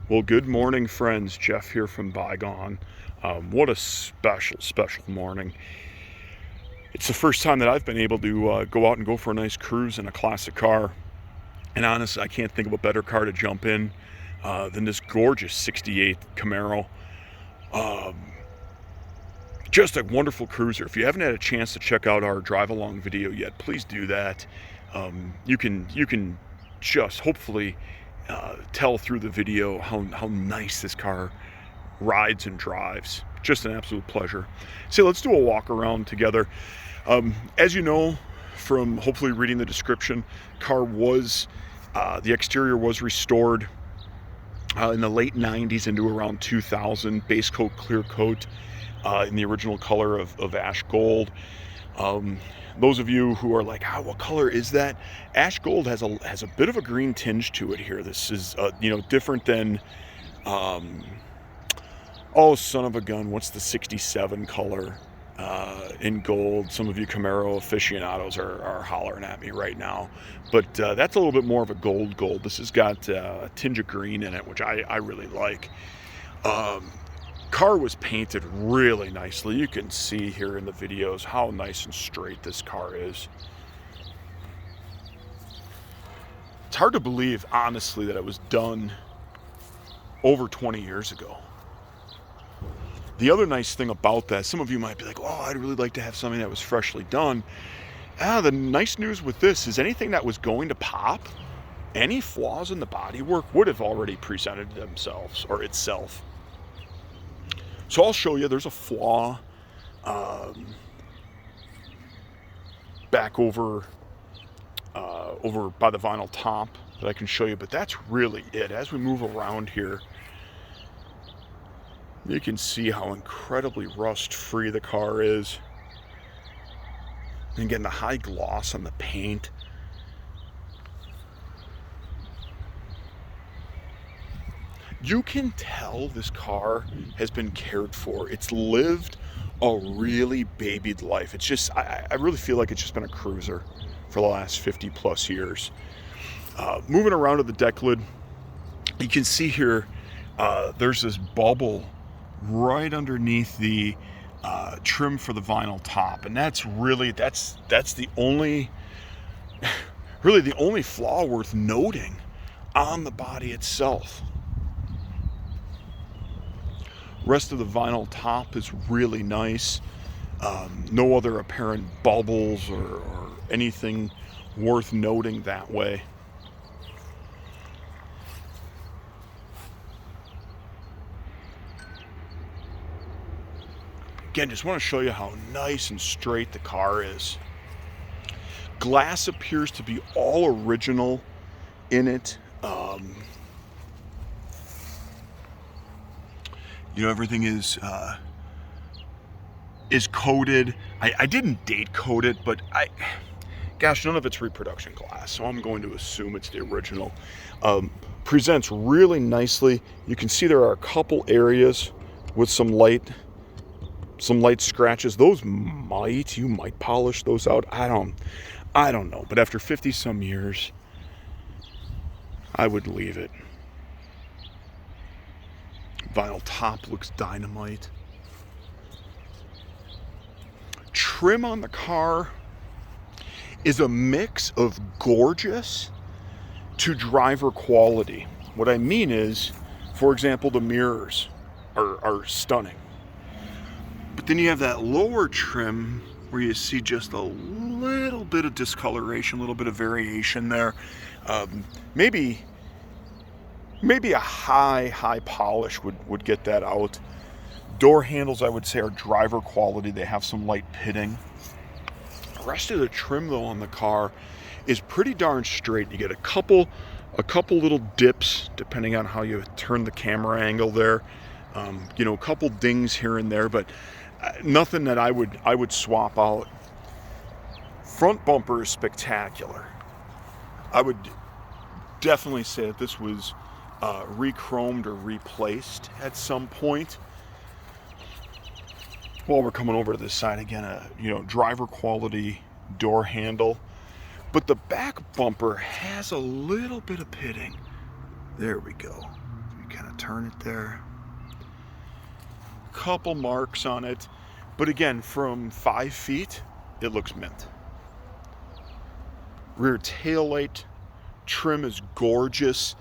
Well, good morning, friends. Jeff here from Bygone. What a special morning. It's the first time that I've been able to go out and go for a nice cruise in a classic car. And honestly, I can't think of a better car to jump in than this gorgeous 68 Camaro. Um, just a wonderful cruiser. If you haven't had a chance to check out our drive-along video yet, please do that. You can just hopefully tell through the video how nice this car rides and drives. Just an absolute pleasure. So let's do a walk around together. As you know from hopefully reading the description, the exterior was restored in the late 90s into around 2000. Base coat, clear coat, in the original color of ash gold. Those of you who are like, what color is that? Ash gold has a bit of a green tinge to it here. This is different than oh son of a gun, what's the 67 color in gold? Some of you Camaro aficionados are hollering at me right now, but that's a little bit more of a gold. This has got a tinge of green in it, which I really like. Car was painted really nicely. You can see here in the videos how nice and straight this car is. It's hard to believe, honestly, that it was done over 20 years ago. The other nice thing about that, some of you might be like, oh, I'd really like to have something that was freshly done. The nice news with this is anything that was going to pop, any flaws in the bodywork would have already presented themselves or itself. So I'll show you, there's a flaw back over by the vinyl top that I can show you, but that's really it. As we move around here, you can see how incredibly rust-free the car is. And again, the high gloss on the paint. You can tell this car has been cared for. It's lived a really babied life. It's just, I really feel like it's just been a cruiser for the last 50 plus years. Moving around to the deck lid, you can see here, there's this bubble right underneath the trim for the vinyl top. And that's the only, really the only flaw worth noting on the body itself. Rest of the vinyl top is really nice. No other apparent bubbles or anything worth noting that way. Again, just want to show you how nice and straight the car is. Glass appears to be all original in it. Everything is coated. I didn't date code it, but gosh, none of it's reproduction glass, so I'm going to assume it's the original. Presents really nicely. You can see there are a couple areas with some light scratches. Those you might polish those out. I don't know, but after 50 some years, I would leave it. Vinyl top looks dynamite. Trim on the car is a mix of gorgeous to driver quality. What I mean is, for example, the mirrors are stunning. But then you have that lower trim where you see just a little bit of discoloration, a little bit of variation there. Maybe a high polish would get that out. Door handles, I would say, are driver quality. They have some light pitting. The rest of the trim, though, on the car is pretty darn straight. You get a couple little dips, depending on how you turn the camera angle there. A couple dings here and there, but nothing that I would swap out. Front bumper is spectacular. I would definitely say that this was re-chromed or replaced at some point. Well, we're coming over to this side again, driver quality door handle, but the back bumper has a little bit of pitting. There we go. You kind of turn it there. Couple marks on it, but again, from 5 feet, it looks mint. Rear taillight trim is gorgeous.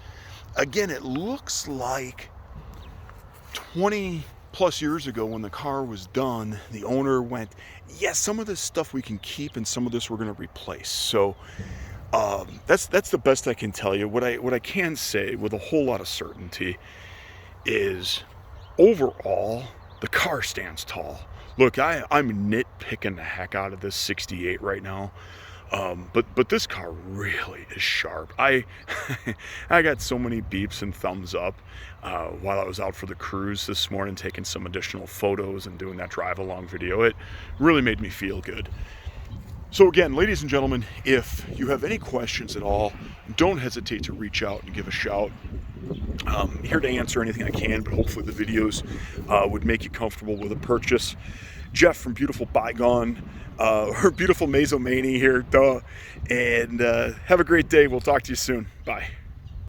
Again, it looks like 20 plus years ago when the car was done, the owner went, yes, some of this stuff we can keep and some of this we're going to replace. So that's the best I can tell you. What I can say with a whole lot of certainty is overall the car stands tall. Look, I'm nitpicking the heck out of this 68 right now. But this car really is sharp. I got so many beeps and thumbs up while I was out for the cruise this morning, taking some additional photos and doing that drive along video. It really made me feel good. So again, ladies and gentlemen, if you have any questions at all, don't hesitate to reach out and give a shout. Here to answer anything I can, but hopefully the videos would make you comfortable with a purchase. Jeff from beautiful Bygone, or beautiful Mazomania here, and have a great day. We'll talk to you soon. Bye.